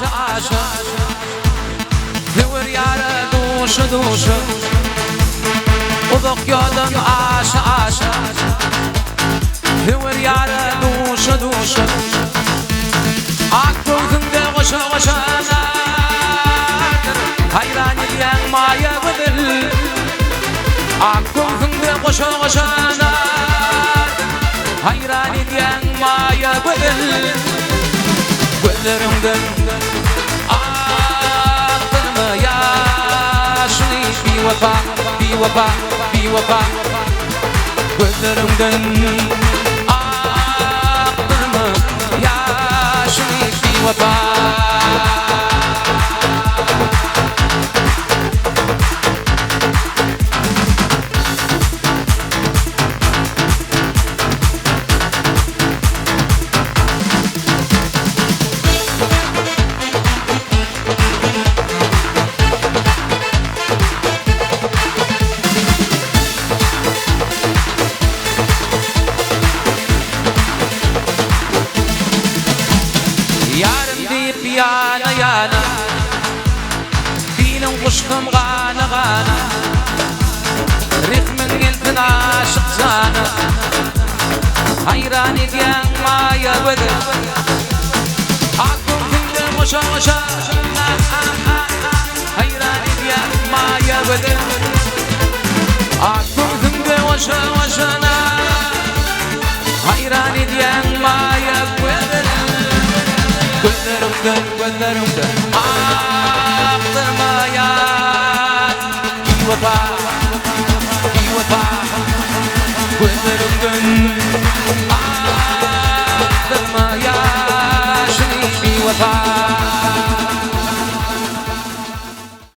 عاشا دور يارا دوش دوش وذوق يودن عاشا دور يارا دوش دوش Aklımın de koşa koşana hayran edilen maya bıdır Aklımın de koşa koşana hayran edilen maya bıdır Gözlerimden aklımı yaşlı bir vefa bir vefa bir vefa Gözlerimden aklımı yaşlı bir vefa yana yana Dilin kuştum gana gana Ritmin iltin aşık sana Hayran ediyen maya vedir Aklım tümde koşa koşa Hayran ediyen maya vedir Aklım tümde koşa koşa Hayran ediyen maya vedir Gözlerimden aklıma yar Bir vefa Gözlerimden aklıma yaşlı bir vefa